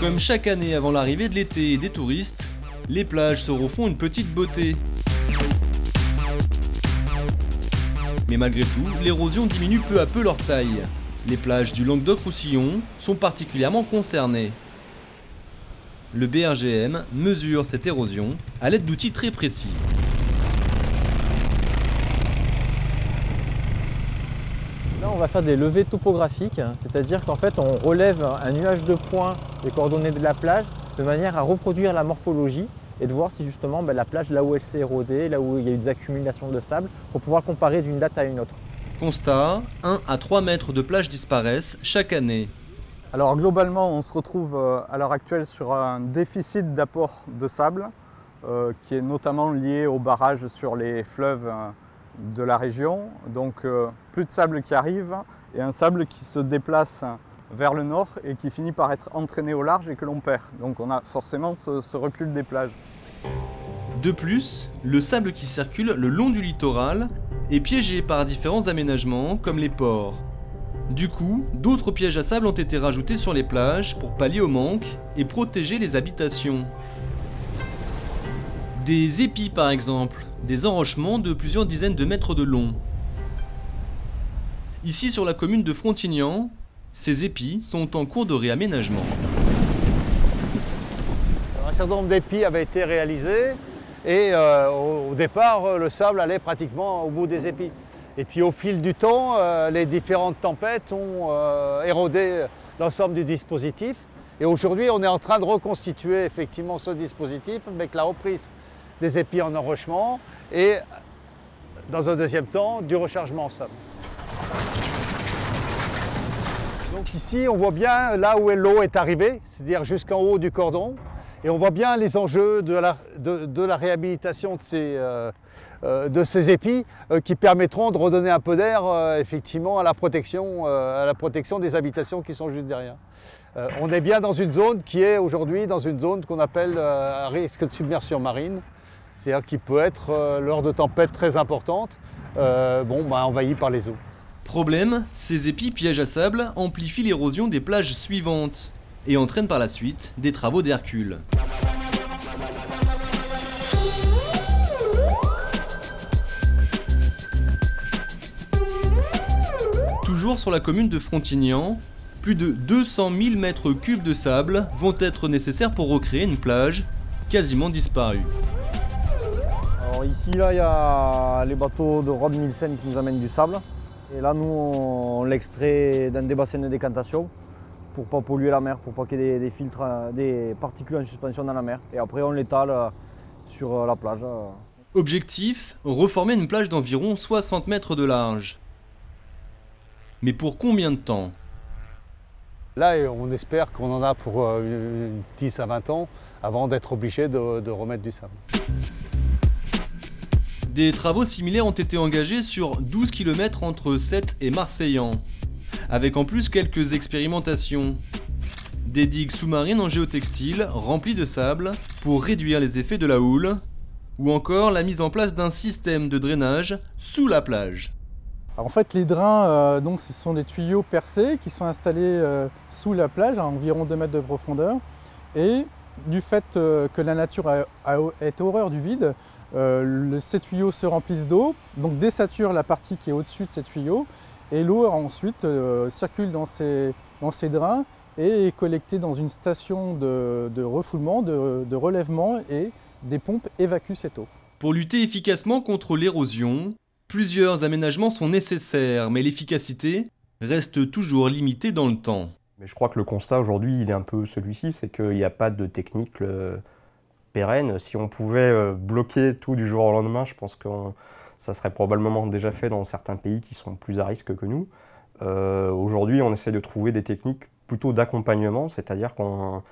Comme chaque année avant l'arrivée de l'été et des touristes, les plages se refont une petite beauté. Mais malgré tout, l'érosion diminue peu à peu leur taille. Les plages du Languedoc-Roussillon sont particulièrement concernées. Le BRGM mesure cette érosion à l'aide d'outils très précis. Là, on va faire des levées topographiques, c'est-à-dire qu'en fait, on relève un nuage de points des coordonnées de la plage de manière à reproduire la morphologie et de voir si justement la plage, là où elle s'est érodée, là où il y a eu des accumulations de sable, pour pouvoir comparer d'une date à une autre. Constat, 1 à 3 mètres de plage disparaissent chaque année. Alors globalement, on se retrouve à l'heure actuelle sur un déficit d'apport de sable qui est notamment lié au barrage sur les fleuves de la région. Donc plus de sable qui arrive et un sable qui se déplace vers le nord et qui finit par être entraîné au large et que l'on perd. Donc on a forcément ce recul des plages. De plus, le sable qui circule le long du littoral est piégé par différents aménagements comme les ports. Du coup, d'autres pièges à sable ont été rajoutés sur les plages pour pallier au manque et protéger les habitations. Des épis par exemple, des enrochements de plusieurs dizaines de mètres de long. Ici sur la commune de Frontignan, ces épis sont en cours de réaménagement. Un certain nombre d'épis avaient été réalisés et au départ le sable allait pratiquement au bout des épis. Et puis au fil du temps, les différentes tempêtes ont érodé l'ensemble du dispositif. Et aujourd'hui, on est en train de reconstituer effectivement ce dispositif avec la reprise des épis en enrochement et, dans un deuxième temps, du rechargement en sable. Donc ici, on voit bien là où l'eau est arrivée, c'est-à-dire jusqu'en haut du cordon. Et on voit bien les enjeux de la réhabilitation de ces épis qui permettront de redonner un peu d'air effectivement à la protection des habitations qui sont juste derrière. On est bien dans une zone qui est aujourd'hui dans une zone qu'on appelle à risque de submersion marine, c'est-à-dire qui peut être lors de tempêtes très importantes envahie par les eaux. Problème, ces épis pièges à sable amplifient l'érosion des plages suivantes et entraînent par la suite des travaux d'Hercule. Toujours sur la commune de Frontignan, plus de 200 000 mètres cubes de sable vont être nécessaires pour recréer une plage quasiment disparue. Alors ici, là, il y a les bateaux de Rod Nielsen qui nous amènent du sable. Et là, nous, on l'extrait dans des bassins de décantation pour ne pas polluer la mer, pour pas qu'il y ait des filtres, des particules en suspension dans la mer. Et après, on l'étale sur la plage. Objectif, reformer une plage d'environ 60 mètres de large. Mais pour combien de temps ? Là, on espère qu'on en a pour 10 à 20 ans avant d'être obligé de remettre du sable. Des travaux similaires ont été engagés sur 12 km entre Sète et Marseillan, avec en plus quelques expérimentations. Des digues sous-marines en géotextile remplies de sable pour réduire les effets de la houle, ou encore la mise en place d'un système de drainage sous la plage. Alors en fait, les drains, ce sont des tuyaux percés qui sont installés sous la plage à environ 2 mètres de profondeur. Et du fait que la nature est horreur du vide, ces tuyaux se remplissent d'eau, donc désaturent la partie qui est au-dessus de ces tuyaux, et l'eau ensuite circule dans ces drains et est collectée dans une station de refoulement, de relèvement, et des pompes évacuent cette eau. Pour lutter efficacement contre l'érosion, plusieurs aménagements sont nécessaires, mais l'efficacité reste toujours limitée dans le temps. Mais je crois que le constat aujourd'hui, il est un peu celui-ci, c'est qu'il n'y a pas de technique pérenne. Si on pouvait bloquer tout du jour au lendemain, je pense que ça serait probablement déjà fait dans certains pays qui sont plus à risque que nous. Aujourd'hui, on essaie de trouver des techniques plutôt d'accompagnement, c'est-à-dire qu'on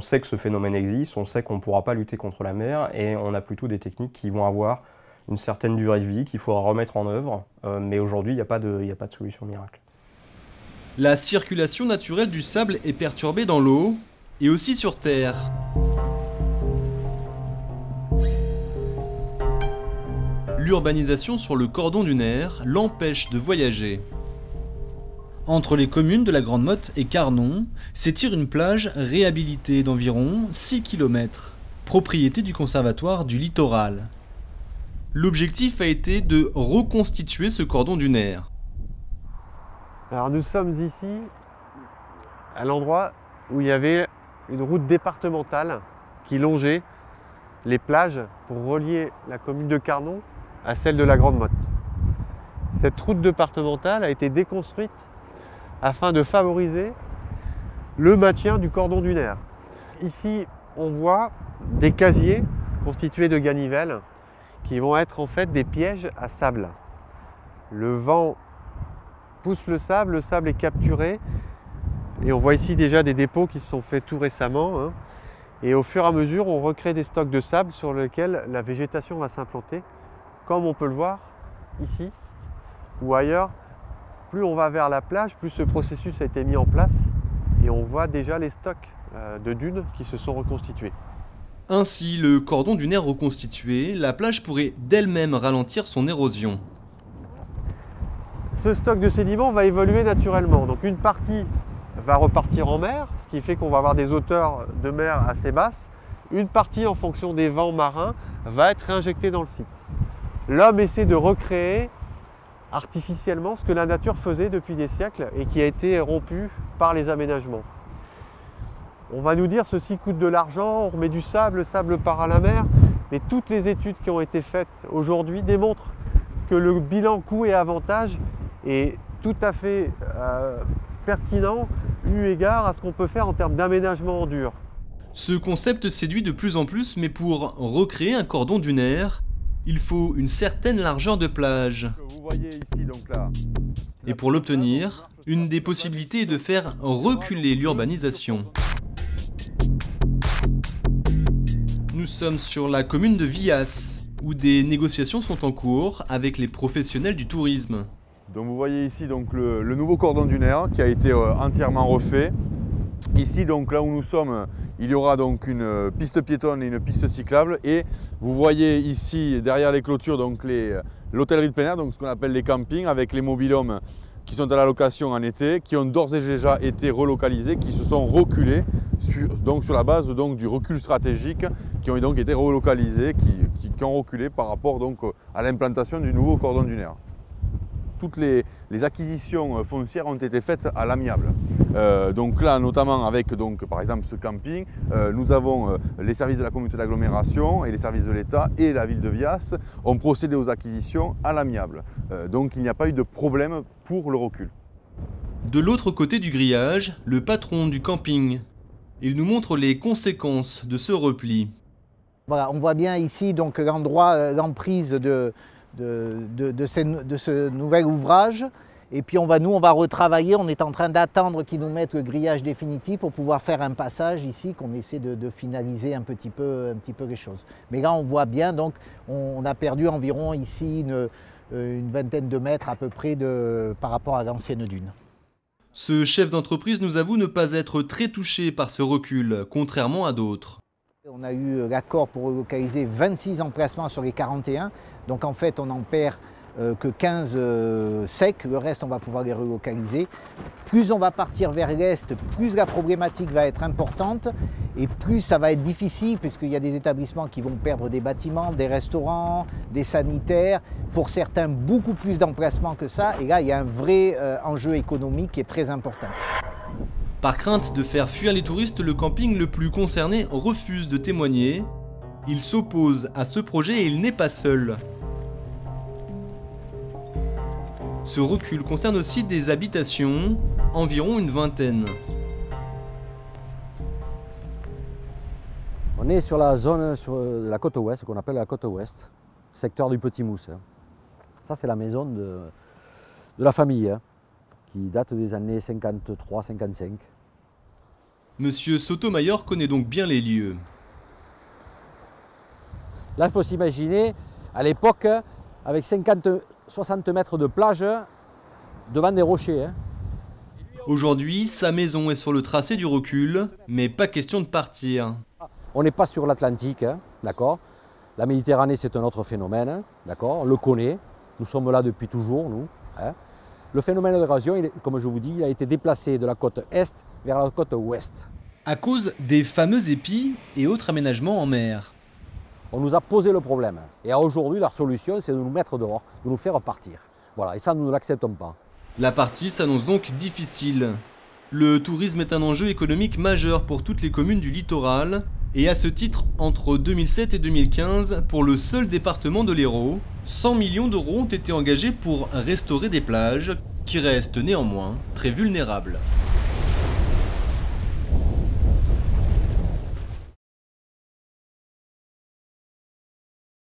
sait que ce phénomène existe, on sait qu'on ne pourra pas lutter contre la mer, et on a plutôt des techniques qui vont avoir une certaine durée de vie qu'il faudra remettre en œuvre, mais aujourd'hui, il n'y a pas de solution miracle. La circulation naturelle du sable est perturbée dans l'eau et aussi sur terre. L'urbanisation sur le cordon dunaire l'empêche de voyager. Entre les communes de la Grande Motte et Carnon s'étire une plage réhabilitée d'environ 6 km, propriété du Conservatoire du Littoral. L'objectif a été de reconstituer ce cordon dunaire. Alors nous sommes ici à l'endroit où il y avait une route départementale qui longeait les plages pour relier la commune de Carnon à celle de la Grande Motte. Cette route départementale a été déconstruite afin de favoriser le maintien du cordon dunaire. Ici, on voit des casiers constitués de ganivelles qui vont être en fait des pièges à sable. Le vent pousse le sable est capturé et on voit ici déjà des dépôts qui se sont faits tout récemment. Et au fur et à mesure, on recrée des stocks de sable sur lesquels la végétation va s'implanter, comme on peut le voir ici ou ailleurs. Plus on va vers la plage, plus ce processus a été mis en place et on voit déjà les stocks de dunes qui se sont reconstitués. Ainsi, le cordon dunaire reconstitué, la plage pourrait d'elle-même ralentir son érosion. Ce stock de sédiments va évoluer naturellement. Donc une partie va repartir en mer, ce qui fait qu'on va avoir des hauteurs de mer assez basses. Une partie, en fonction des vents marins, va être réinjectée dans le site. L'homme essaie de recréer artificiellement ce que la nature faisait depuis des siècles et qui a été rompu par les aménagements. On va nous dire ceci coûte de l'argent, on remet du sable, le sable part à la mer, mais toutes les études qui ont été faites aujourd'hui démontrent que le bilan coût et avantage est tout à fait pertinent eu égard à ce qu'on peut faire en termes d'aménagement en dur. Ce concept séduit de plus en plus, mais pour recréer un cordon dunaire, il faut une certaine largeur de plage. Vous voyez ici, donc là, et pour l'obtenir, une des possibilités est de faire reculer l'urbanisation. Nous sommes sur la commune de Villas, où des négociations sont en cours avec les professionnels du tourisme. donc vous voyez ici donc, le nouveau cordon dunaire qui a été entièrement refait. Ici, donc là où nous sommes, il y aura donc une piste piétonne et une piste cyclable. Et vous voyez ici, derrière les clôtures, donc l'hôtellerie de plein air, donc ce qu'on appelle les campings, avec les mobil-homes qui sont à la location en été, qui ont d'ores et déjà été relocalisés, qui se sont reculés sur la base donc, du recul stratégique, qui ont donc été relocalisés, qui ont reculé par rapport donc, à l'implantation du nouveau cordon dunaire. Toutes les acquisitions foncières ont été faites à l'amiable. Donc là, notamment avec donc, par exemple ce camping, nous avons les services de la communauté d'agglomération et les services de l'État et la ville de Villas ont procédé aux acquisitions à l'amiable. Donc il n'y a pas eu de problème pour le recul. De l'autre côté du grillage, le patron du camping. Il nous montre les conséquences de ce repli. Voilà, on voit bien ici donc l'endroit, l'emprise de ce nouvel ouvrage. Et puis nous on va retravailler, on est en train d'attendre qu'ils nous mettent le grillage définitif pour pouvoir faire un passage ici, qu'on essaie de finaliser un petit peu les choses. Mais là on voit bien, donc on a perdu environ ici une vingtaine de mètres à peu près par rapport à l'ancienne dune. Ce chef d'entreprise nous avoue ne pas être très touché par ce recul, contrairement à d'autres. On a eu l'accord pour relocaliser 26 emplacements sur les 41, donc en fait on en perd que 15 secs, le reste on va pouvoir les relocaliser. Plus on va partir vers l'est, plus la problématique va être importante et plus ça va être difficile puisqu'il y a des établissements qui vont perdre des bâtiments, des restaurants, des sanitaires, pour certains beaucoup plus d'emplacements que ça, et là il y a un vrai enjeu économique qui est très important. Par crainte de faire fuir les touristes, le camping le plus concerné refuse de témoigner. Il s'oppose à ce projet et il n'est pas seul. Ce recul concerne aussi des habitations, environ une vingtaine. On est sur la zone, sur la côte ouest, qu'on appelle la côte ouest, secteur du Petit Mousse. Ça c'est la maison de la famille, qui date des années 53-55. Monsieur Sotomayor connaît donc bien les lieux. Là il faut s'imaginer, à l'époque, avec 60 mètres de plage devant des rochers. Aujourd'hui, sa maison est sur le tracé du recul, mais pas question de partir. On n'est pas sur l'Atlantique, d'accord. La Méditerranée, c'est un autre phénomène, d'accord. On le connaît. Nous sommes là depuis toujours, nous. Le phénomène d'érosion, comme je vous dis, il a été déplacé de la côte est vers la côte ouest. À cause des fameux épis et autres aménagements en mer. On nous a posé le problème. Et aujourd'hui, leur solution, c'est de nous mettre dehors, de nous faire partir. Voilà, et ça, nous ne l'acceptons pas. La partie s'annonce donc difficile. Le tourisme est un enjeu économique majeur pour toutes les communes du littoral. Et à ce titre, entre 2007 et 2015, pour le seul département de l'Hérault, 100 millions d'euros ont été engagés pour restaurer des plages qui restent néanmoins très vulnérables.